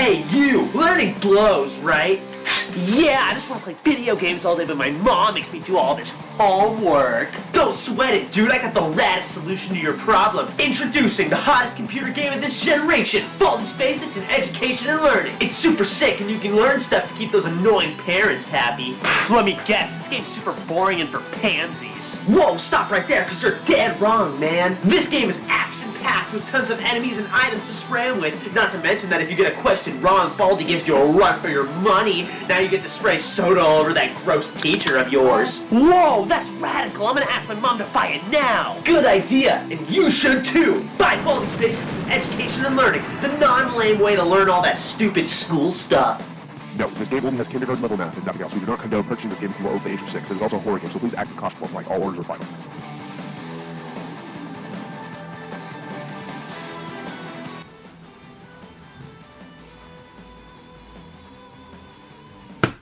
Hey you, learning blows, right? Yeah, I just want to play video games all day, but my mom makes me do all this homework. Don't sweat it, dude. I got the raddest solution to your problem. Introducing the hottest computer game of this generation, Baldi's Basics in Education and Learning. It's super sick, and you can learn stuff to keep those annoying parents happy. Let me guess, this game's super boring and for pansies. Whoa, stop right there, because you're dead wrong, man. This game is action-packed with tons of enemies and items to spray with. Not to mention that if you get a question wrong, Baldi gives you a run for your money. Now you get to spray soda all over that gross teacher of yours. Whoa, that's radical. I'm gonna ask my mom to buy it now. Good idea, and you should too. Buy Baldi's Basics in Education and Learning, the non-lame way to learn all that stupid school stuff. No, this game only has kindergarten level math and nothing else. We do not condone purchasing this game if you are over the age of 6. It is also a horror game, so please act cautiously, like all orders are final.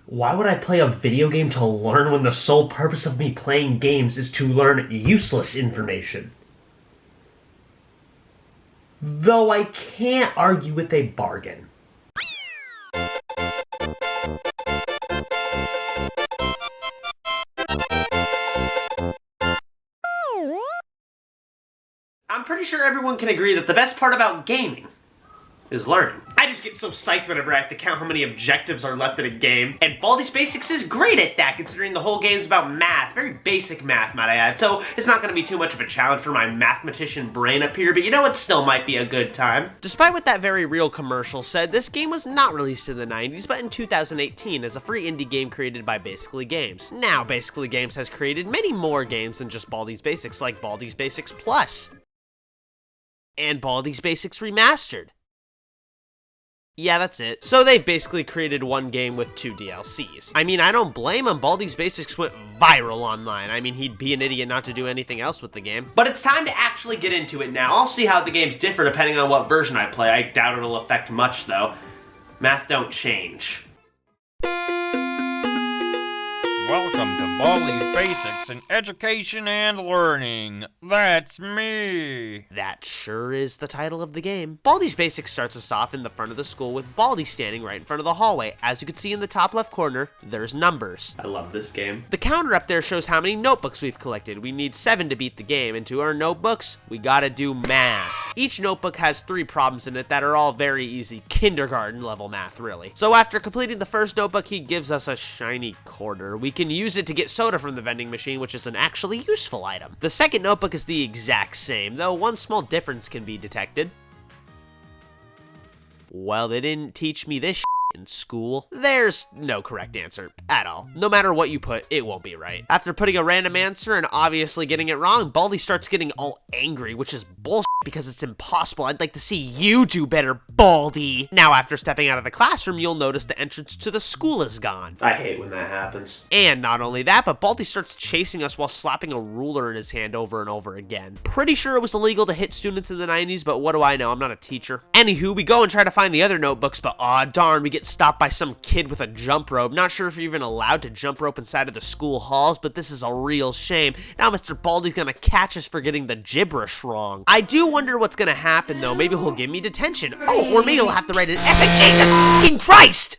Why would I play a video game to learn when the sole purpose of me playing games is to learn useless information? Though I can't argue with a bargain. I'm pretty sure everyone can agree that the best part about gaming is learning. I just get so psyched whenever I have to count how many objectives are left in a game, and Baldi's Basics is great at that, considering the whole game's about math. Very basic math, might I add, so it's not going to be too much of a challenge for my mathematician brain up here, but you know, it still might be a good time. Despite what that very real commercial said, this game was not released in the 90s, but in 2018 as a free indie game created by Basically Games. Now, Basically Games has created many more games than just Baldi's Basics, like Baldi's Basics Plus and Baldi's Basics Remastered. Yeah, that's it. So they've basically created one game with 2 DLCs. I mean, I don't blame him. Baldi's Basics went viral online. I mean, he'd be an idiot not to do anything else with the game. But it's time to actually get into it now. I'll see how the games differ depending on what version I play. I doubt it'll affect much, though. Math don't change. Welcome to Baldi's Basics in Education and Learning. That's me. That sure is the title of the game. Baldi's Basics starts us off in the front of the school with Baldi standing right in front of the hallway. As you can see in the top left corner, there's numbers. I love this game. The counter up there shows how many notebooks we've collected. We need 7 to beat the game, and to earn notebooks, we gotta do math. Each notebook has 3 problems in it that are all very easy, kindergarten level math, really. So after completing the first notebook, he gives us a shiny quarter. We can use it to get soda from the vending machine, which is an actually useful item. The second notebook is the exact same, though one small difference can be detected. Well, they didn't teach me this in school. There's no correct answer at all. No matter what you put, it won't be right. After putting a random answer and obviously getting it wrong, Baldi starts getting all angry, which is bullshit because it's impossible. I'd like to see you do better, Baldi. Now, after stepping out of the classroom, you'll notice the entrance to the school is gone. I hate when that happens. And not only that, but Baldi starts chasing us while slapping a ruler in his hand over and over again. Pretty sure it was illegal to hit students in the 90s, but what do I know? I'm not a teacher. Anywho, we go and try to find the other notebooks, but aw darn, we get stopped by some kid with a jump rope. Not sure if you're even allowed to jump rope inside of the school halls, but this is a real shame. Now Mr. Baldi's gonna catch us for getting the gibberish wrong. I do wonder what's gonna happen though. Maybe he'll give me detention. Oh, or maybe he'll have to write an essay. Jesus fucking Christ!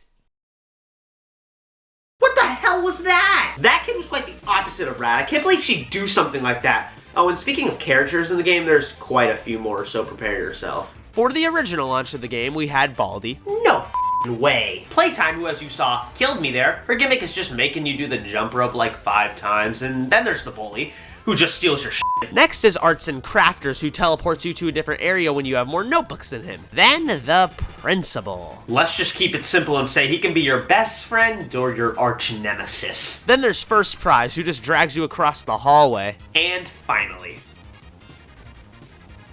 What the hell was that? That kid was quite the opposite of rad. I can't believe she'd do something like that. Oh, and speaking of characters in the game, there's quite a few more, so prepare yourself. For the original launch of the game, we had Baldi. No way. Playtime, who as you saw, killed me there. Her gimmick is just making you do the jump rope like 5 times, and then there's the bully, who just steals your shit. Next is Arts and Crafters, who teleports you to a different area when you have more notebooks than him. Then the Principal. Let's just keep it simple and say he can be your best friend or your arch nemesis. Then there's First Prize, who just drags you across the hallway. And finally,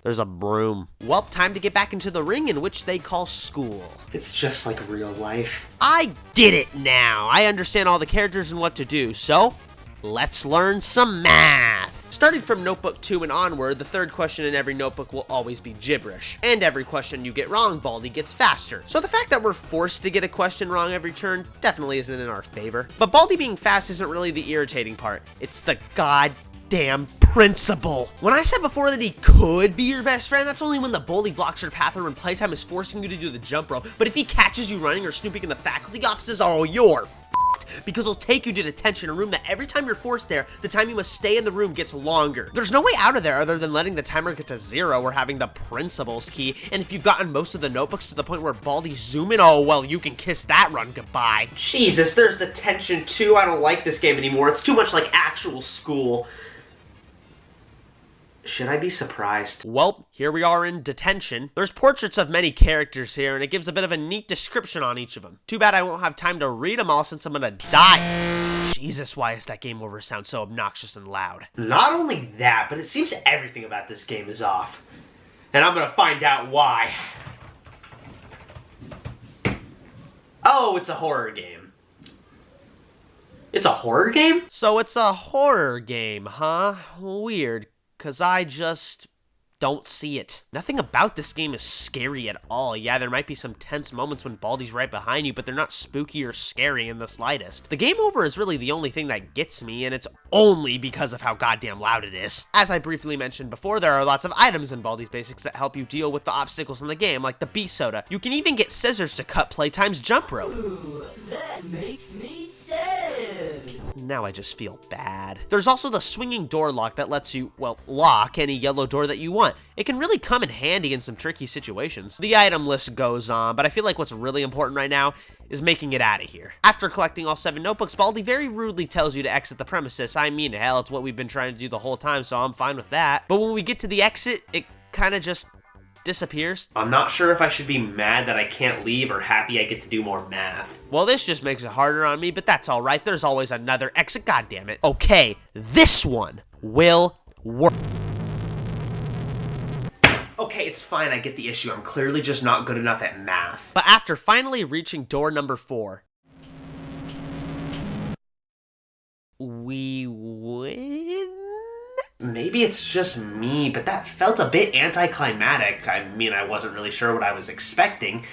there's a broom. Well, time to get back into the ring in which they call school. it's just like real life. I get it now. I understand all the characters and what to do, so let's learn some math. Starting from notebook 2 and onward, the third question in every notebook will always be gibberish. And every question you get wrong, Baldi gets faster. So the fact that we're forced to get a question wrong every turn definitely isn't in our favor. But Baldi being fast isn't really the irritating part. It's the goddamn principal. When I said before that he could be your best friend, that's only when the bully blocks your path or when playtime is forcing you to do the jump rope. But if he catches you running or snooping in the faculty offices, oh, you're f***ed, because he'll take you to detention, a room that every time you're forced there, the time you must stay in the room gets longer. There's no way out of there other than letting the timer get to 0 or having the principal's key, and if you've gotten most of the notebooks to the point where Baldi's zooming, oh, well, you can kiss that run goodbye. Jesus, there's detention too. I don't like this game anymore. It's too much like actual school. Should I be surprised? Well, here we are in detention. There's portraits of many characters here, and it gives a bit of a neat description on each of them. Too bad I won't have time to read them all since I'm gonna die. Jesus, why is that game over sound so obnoxious and loud? Not only that, but it seems everything about this game is off. And I'm gonna find out why. Oh, it's a horror game. It's a horror game? So it's a horror game, huh? Weird. 'Cause I just don't see it. Nothing about this game is scary at all. Yeah, there might be some tense moments when Baldi's right behind you, but they're not spooky or scary in the slightest. The game over is really the only thing that gets me, and it's only because of how goddamn loud it is. As I briefly mentioned before, there are lots of items in Baldi's Basics that help you deal with the obstacles in the game, like the bee soda. You can even get scissors to cut Playtime's jump rope. Ooh, that makes me sad. Now I just feel bad. There's also the swinging door lock that lets you, well, lock any yellow door that you want. It can really come in handy in some tricky situations. The item list goes on, but I feel like what's really important right now is making it out of here. After collecting all 7 notebooks, Baldi very rudely tells you to exit the premises. I mean, hell, it's what we've been trying to do the whole time, so I'm fine with that. But when we get to the exit, it kind of just disappears. I'm not sure if I should be mad that I can't leave or happy I get to do more math. Well, this just makes it harder on me, but that's alright. There's always another exit, goddammit. Okay, this one will work. Okay, it's fine, I get the issue. I'm clearly just not good enough at math. But after finally reaching door number 4, we win? Maybe it's just me, but that felt a bit anticlimactic. I mean, I wasn't really sure what I was expecting.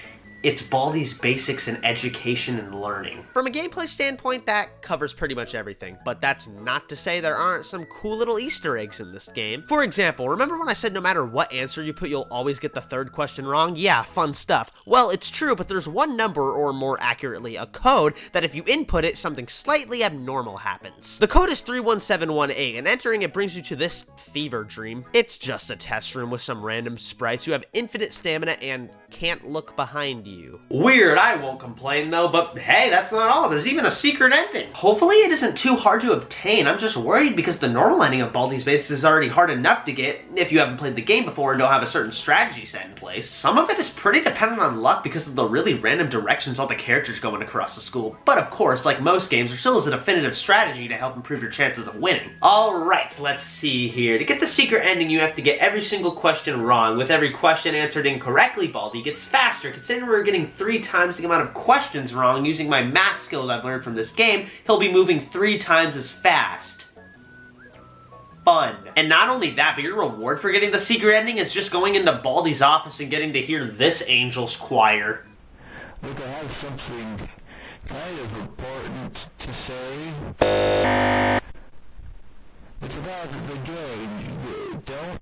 It's Baldi's Basics in Education and Learning. From a gameplay standpoint, that covers pretty much everything, but that's not to say there aren't some cool little Easter eggs in this game. For example, remember when I said no matter what answer you put, you'll always get the 3rd question wrong? Yeah, fun stuff. Well, it's true, but there's one number, or more accurately, a code, that if you input it, something slightly abnormal happens. The code is 31718, and entering it brings you to this fever dream. It's just a test room with some random sprites who have infinite stamina and can't look behind you. Weird, I won't complain though, but hey, that's not all. There's even a secret ending. Hopefully it isn't too hard to obtain. I'm just worried because the normal ending of Baldi's Basics is already hard enough to get if you haven't played the game before and don't have a certain strategy set in place. Some of it is pretty dependent on luck because of the really random directions all the characters go in across the school. But of course, like most games, there still is a definitive strategy to help improve your chances of winning. Alright, let's see here. To get the secret ending, you have to get every single question wrong. With every question answered incorrectly, Baldi gets faster. Considering we're getting 3 times the amount of questions wrong, using my math skills I've learned from this game, he'll be moving 3 times as fast. Fun. And not only that, but your reward for getting the secret ending is just going into Baldi's office and getting to hear this angel's choir. Look, I have something kind of important to say. It's about the game. Don't...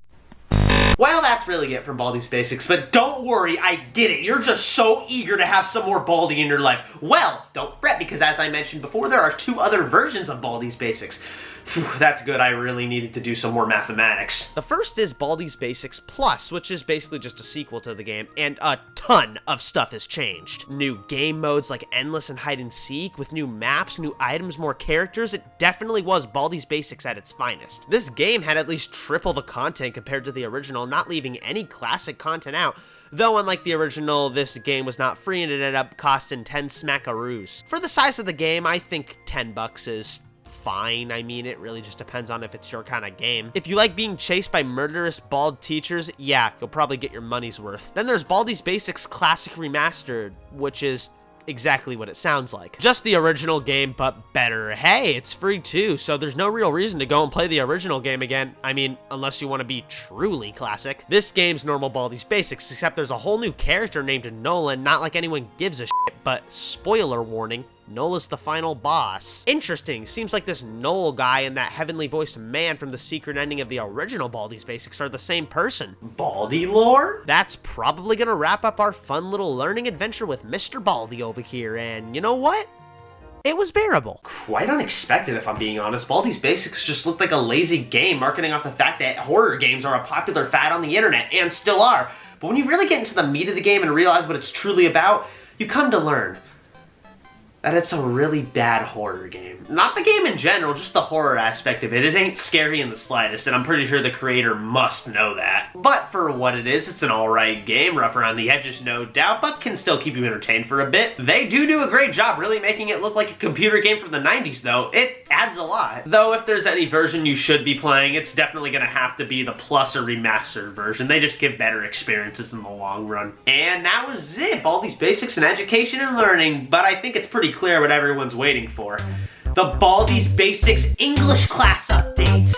Well, that's really it from Baldi's Basics, but don't worry, I get it. You're just so eager to have some more Baldi in your life. Well, don't fret, because as I mentioned before, there are 2 other versions of Baldi's Basics. Phew, that's good. I really needed to do some more mathematics. The first is Baldi's Basics Plus, which is basically just a sequel to the game, and a ton of stuff has changed. New game modes like Endless and Hide and Seek, with new maps, new items, more characters. It definitely was Baldi's Basics at its finest. This game had at least triple the content compared to the original, not leaving any classic content out. Though, unlike the original, this game was not free and it ended up costing 10 smackaroos. For the size of the game, I think $10 is fine. I mean, it really just depends on if it's your kind of game. If you like being chased by murderous bald teachers, yeah, you'll probably get your money's worth. Then there's Baldi's Basics Classic Remastered, which is exactly what it sounds like. Just the original game, but better. Hey, it's free too, so there's no real reason to go and play the original game again. I mean, unless you want to be truly classic. This game's normal Baldi's Basics, except there's a whole new character named Nolan. Not like anyone gives a shit, but spoiler warning, Null is the final boss. Interesting, seems like this Null guy and that heavenly voiced man from the secret ending of the original Baldi's Basics are the same person. Baldi lore? That's probably gonna wrap up our fun little learning adventure with Mr. Baldi over here, and you know what? It was bearable. Quite unexpected, if I'm being honest. Baldi's Basics just looked like a lazy game, marketing off the fact that horror games are a popular fad on the internet, and still are. But when you really get into the meat of the game and realize what it's truly about, you come to learn that it's a really bad horror game. Not the game in general, just the horror aspect of it. It ain't scary in the slightest, and I'm pretty sure the creator must know that. But for what it is, it's an alright game, rough around the edges no doubt, but can still keep you entertained for a bit. They do a great job really making it look like a computer game from the 90s though. It adds a lot. Though if there's any version you should be playing, it's definitely gonna have to be the Plus or Remastered version. They just give better experiences in the long run. And that was it, Baldi's Basics in Education and Learning, but I think it's pretty clear what everyone's waiting for. The Baldi's Basics English class update.